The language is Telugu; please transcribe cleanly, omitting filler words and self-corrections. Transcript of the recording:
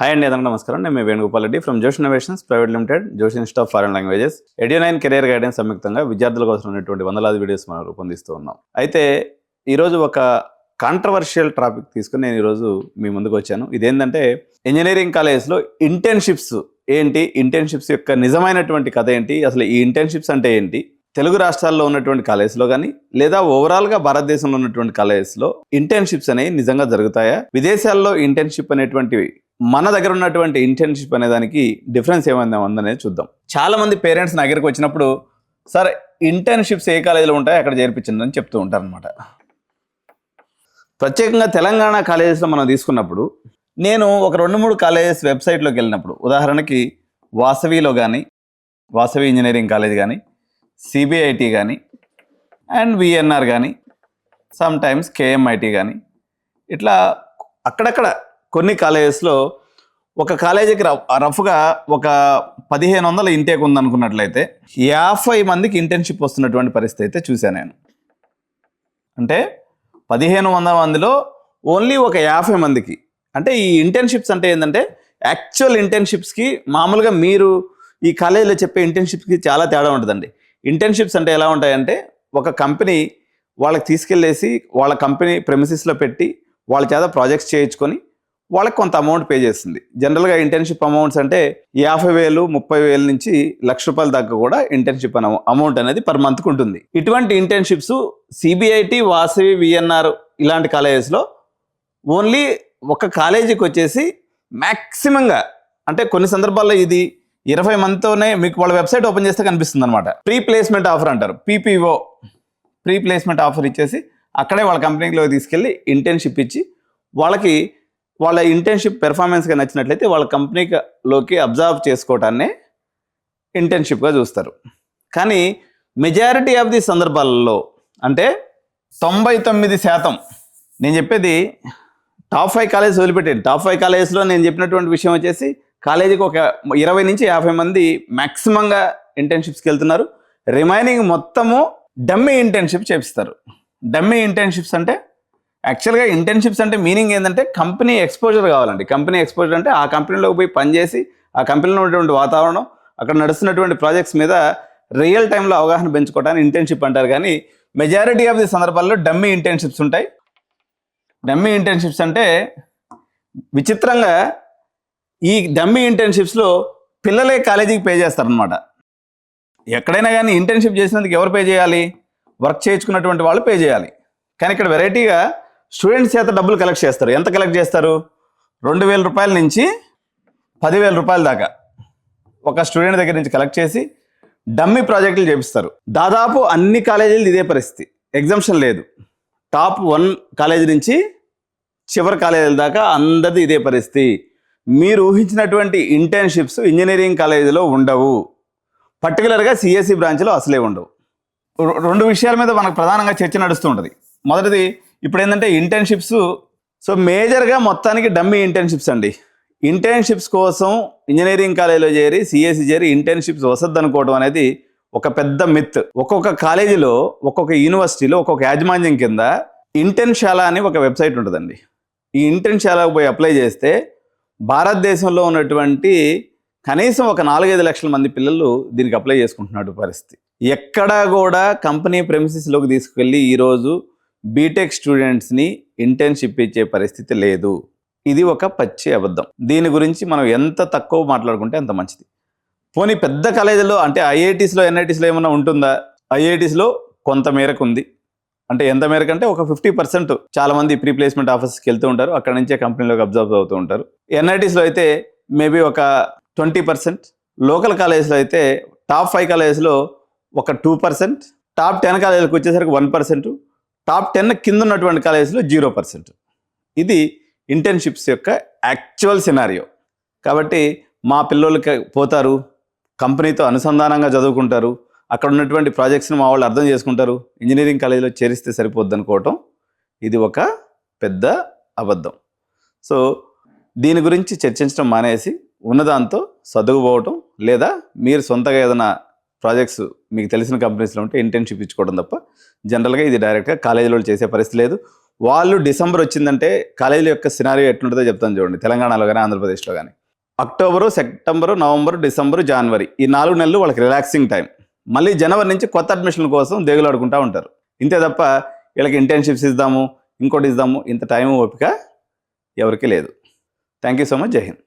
హాయ్ అండి, అందరికీ నమస్కారం. నేను మీ Venugopal Reddy from Josh Innovations Private Limited, Josh Institute of Foreign Languages, ఎడ్యు9 కెరియర్ గైడెన్స్ సంయుక్తంగా విద్యార్థుల కోసం ఉన్నటువంటి వందలాది వీడియోస్ మనం రూపొందిస్తూ ఉన్నాం. అయితే ఈరోజు ఒక కాంట్రవర్షియల్ టాపిక్ తీసుకుని నేను ఈరోజు మీ ముందుకు వచ్చాను. ఇదేంటంటే ఇంజనీరింగ్ కాలేజెస్లో ఇంటర్న్షిప్స్ ఏంటి, ఇంటర్న్షిప్స్ యొక్క నిజమైనటువంటి కథ ఏంటి, అసలు ఈ ఇంటర్న్షిప్స్ అంటే ఏంటి, తెలుగు రాష్ట్రాల్లో ఉన్నటువంటి కాలేజెస్లో కానీ లేదా ఓవరాల్గా భారతదేశంలో ఉన్నటువంటి కాలేజెస్లో ఇంటర్న్షిప్స్ అనేవి నిజంగా జరుగుతాయా, విదేశాల్లో ఇంటర్న్షిప్ అనేటువంటివి మన దగ్గర ఉన్నటువంటి ఇంటర్న్షిప్ అనే దానికి డిఫరెన్స్ ఏమైనా ఉందనేది చూద్దాం. చాలా మంది పేరెంట్స్ నా దగ్గరికి వచ్చినప్పుడు సార్ ఇంటర్న్షిప్స్ ఏ కాలేజీలో ఉంటాయో అక్కడ చేర్పించండి అని చెప్తూ ఉంటారు అనమాట. ప్రత్యేకంగా తెలంగాణ కాలేజెస్లో మనం తీసుకున్నప్పుడు నేను ఒక 2-3 కాలేజెస్ వెబ్సైట్లోకి వెళ్ళినప్పుడు, ఉదాహరణకి వాసవిలో కానీ, వాసవి ఇంజనీరింగ్ కాలేజ్ కానీ, సిబిఐటి కానీ అండ్ విఎన్ఆర్ కానీ, సమ్ టైమ్స్ కేఎంఐటి కానీ, ఇట్లా అక్కడక్కడ కొన్ని కాలేజెస్లో ఒక కాలేజీకి రఫ్గా ఒక 1500 ఇంటేక్ ఉందనుకున్నట్లయితే 50 మందికి ఇంటర్న్షిప్ వస్తున్నటువంటి పరిస్థితి అయితే చూశాను నేను. అంటే 1500 మందిలో ఓన్లీ ఒక 50 మందికి. అంటే ఈ ఇంటర్న్షిప్స్ అంటే ఏంటంటే యాక్చువల్ ఇంటర్న్షిప్స్కి మామూలుగా మీరు ఈ కాలేజీలో చెప్పే ఇంటర్న్షిప్స్కి చాలా తేడా ఉంటుందండి. ఇంటర్న్షిప్స్ అంటే ఎలా ఉంటాయంటే ఒక కంపెనీ వాళ్ళకి తీసుకెళ్ళేసి వాళ్ళ కంపెనీ ప్రెమిసెస్లో పెట్టి వాళ్ళ చేత ప్రాజెక్ట్స్ చేయించుకొని వాళ్ళకి కొంత అమౌంట్ పే చేస్తుంది. జనరల్గా ఇంటర్న్షిప్ అమౌంట్స్ అంటే 50,000, 30,000 నుంచి ₹1,00,000 దాకా కూడా ఇంటర్న్షిప్ అమౌంట్ అనేది పర్ మంత్కి ఉంటుంది. ఇటువంటి ఇంటర్న్షిప్స్ సిబిఐటి, వాసవి, విఎన్ఆర్ ఇలాంటి కాలేజెస్లో ఓన్లీ ఒక కాలేజీకి వచ్చేసి మ్యాక్సిమంగా, అంటే కొన్ని సందర్భాల్లో ఇది 20 మందితోనే మీకు వాళ్ళ వెబ్సైట్ ఓపెన్ చేస్తే కనిపిస్తుంది అనమాట. ప్రీ ప్లేస్మెంట్ ఆఫర్ అంటారు, పీపీఓ, ప్రీ ప్లేస్మెంట్ ఆఫర్ ఇచ్చేసి అక్కడే వాళ్ళ కంపెనీలో తీసుకెళ్ళి ఇంటర్న్షిప్ ఇచ్చి వాళ్ళకి వాళ్ళ ఇంటర్న్షిప్ పెర్ఫార్మెన్స్గా నచ్చినట్లయితే వాళ్ళ కంపెనీలోకి అబ్జర్వ్ చేసుకోవటాన్నే ఇంటర్న్షిప్గా చూస్తారు. కానీ మెజారిటీ ఆఫ్ ది సందర్భాలలో, అంటే 99%, నేను చెప్పేది టాప్ 5 కాలేజెస్ వదిలిపెట్టేది. టాప్ 5 కాలేజెస్లో నేను చెప్పినటువంటి విషయం వచ్చేసి కాలేజీకి ఒక 20 నుంచి 50 మంది మ్యాక్సిమంగా ఇంటర్న్షిప్స్కి వెళ్తున్నారు. రిమైనింగ్ మొత్తము డమ్మీ ఇంటర్న్షిప్ చేపిస్తారు. డమ్మీ ఇంటర్న్షిప్స్ అంటే యాక్చువల్గా ఇంటర్న్షిప్స్ అంటే మీనింగ్ ఏంటంటే కంపెనీ ఎక్స్పోజర్ కావాలండి. కంపెనీ ఎక్స్పోజర్ అంటే ఆ కంపెనీలోకి పోయి పనిచేసి ఆ కంపెనీలో ఉన్నటువంటి వాతావరణం, అక్కడ నడుస్తున్నటువంటి ప్రాజెక్ట్స్ మీద రియల్ టైంలో అవగాహన పెంచుకోవడానికి ఇంటర్న్షిప్ అంటారు. కానీ మెజారిటీ ఆఫ్ ది సందర్భాల్లో డమ్మీ ఇంటర్న్షిప్స్ ఉంటాయి. డమ్మీ ఇంటర్న్షిప్స్ అంటే విచిత్రంగా ఈ డమ్మీ ఇంటర్న్షిప్స్లో పిల్లలే కాలేజీకి పే చేస్తారనమాట. ఎక్కడైనా కానీ ఇంటర్న్షిప్ చేసినందుకు ఎవరు పే చేయాలి? వర్క్ చేయించుకున్నటువంటి వాళ్ళు పే చేయాలి. కానీ ఇక్కడ వెరైటీగా స్టూడెంట్స్ చేత డబ్బులు కలెక్ట్ చేస్తారు. ఎంత కలెక్ట్ చేస్తారు? ₹2,000 నుంచి ₹10,000 దాకా ఒక స్టూడెంట్ దగ్గర నుంచి కలెక్ట్ చేసి డమ్మీ ప్రాజెక్టులు చేపిస్తారు. దాదాపు అన్ని కాలేజీలు ఇదే పరిస్థితి, ఎగ్జామ్షన్ లేదు. టాప్ 1 కాలేజీ నుంచి చివరి కాలేజీల దాకా అందరిది ఇదే పరిస్థితి. మీరు ఊహించినటువంటి ఇంటర్న్షిప్స్ ఇంజనీరింగ్ కాలేజీలో ఉండవు. పర్టికులర్గా సిఎస్సి బ్రాంచ్లో అసలే ఉండవు. 2 విషయాల మీద మనకు ప్రధానంగా చర్చ నడుస్తూ ఉంటుంది. మొదటిది, ఇప్పుడు ఏంటంటే ఇంటర్న్షిప్స్, సో మేజర్గా మొత్తానికి డమ్మీ ఇంటర్న్షిప్స్ అండి. ఇంటర్న్షిప్స్ కోసం ఇంజనీరింగ్ కాలేజీలో చేరి సిఎస్సి చేరి ఇంటర్న్షిప్స్ వసద్దు అనుకోవడం అనేది ఒక పెద్ద మిత్. ఒక్కొక్క కాలేజీలో, ఒక్కొక్క యూనివర్సిటీలో, ఒక్కొక్క యాజమాన్యం కింద ఇంటర్న్షాల అని ఒక వెబ్సైట్ ఉంటుందండి. ఈ ఇంటర్న్షాలకు పోయి అప్లై చేస్తే భారతదేశంలో ఉన్నటువంటి కనీసం ఒక 4-5 లక్షల మంది పిల్లలు దీనికి అప్లై చేసుకుంటున్నట్టు పరిస్థితి. ఎక్కడా కూడా కంపెనీ ప్రెమిసెస్లోకి తీసుకెళ్ళి ఈరోజు బీటెక్ స్టూడెంట్స్ని ఇంటర్న్షిప్ ఇచ్చే పరిస్థితి లేదు. ఇది ఒక పచ్చి అబద్ధం. దీని గురించి మనం ఎంత తక్కువ మాట్లాడుకుంటే అంత మంచిది. పోనీ పెద్ద కాలేజీలో అంటే ఐఐటీస్లో, ఎన్ఐటీస్లో ఏమైనా ఉంటుందా? ఐఐటీస్లో కొంత మేరకు ఉంది. అంటే ఎంత మేరకు అంటే ఒక 50% చాలామంది ప్రీ ప్లేస్మెంట్ ఆఫీస్కి వెళ్తూ ఉంటారు, అక్కడ నుంచే కంపెనీలోకి అబ్జర్వ్ అవుతూ ఉంటారు. ఎన్ఐటీస్లో అయితే మేబీ ఒక 20%, లోకల్ కాలేజెస్లో అయితే టాప్ 5 కాలేజెస్లో ఒక 2%, టాప్ 10 కాలేజీలకు వచ్చేసరికి 1%, టాప్ 10 కింద ఉన్నటువంటి కాలేజెస్లో 0%. ఇది ఇంటర్న్షిప్స్ యొక్క యాక్చువల్ సినారియో. కాబట్టి మా పిల్లలకి పోతారు, కంపెనీతో అనుసంధానంగా చదువుకుంటారు, అక్కడ ఉన్నటువంటి ప్రాజెక్ట్స్ని మా వాళ్ళు అర్థం చేసుకుంటారు, ఇంజనీరింగ్ కాలేజీలో చేరిస్తే సరిపోద్ది అనుకోవటం ఇది ఒక పెద్ద అబద్ధం. సో దీని గురించి చర్చించడం మానేసి ఉన్నదాంతో చదువుకోవటం, లేదా మీరు సొంతగా ఏదైనా ప్రాజెక్ట్స్ మీకు తెలిసిన కంపెనీస్లో ఉంటే ఇంటర్న్షిప్ ఇచ్చుకోవడం తప్ప జనరల్గా ఇది డైరెక్ట్గా కాలేజీలో చేసే పరిస్థితి లేదు. వాళ్ళు డిసెంబర్ వచ్చిందంటే కాలేజీల యొక్క సినారియో ఎట్లుంటుందో చెప్తాను చూడండి. తెలంగాణలో కానీ ఆంధ్రప్రదేశ్లో కానీ అక్టోబరు, సెప్టెంబరు, నవంబరు, డిసెంబరు, జనవరి ఈ 4 నెలలు వాళ్ళకి రిలాక్సింగ్ టైం. మళ్ళీ జనవరి నుంచి కొత్త అడ్మిషన్ల కోసం దేగులాడుకుంటూ ఉంటారు. ఇంతే తప్ప వీళ్ళకి ఇంటర్న్షిప్స్ ఇద్దాము, ఇంకోటి ఇద్దాము, ఇంత టైం ఓపిక ఎవరికి లేదు. Thank you so much. జై హింద్.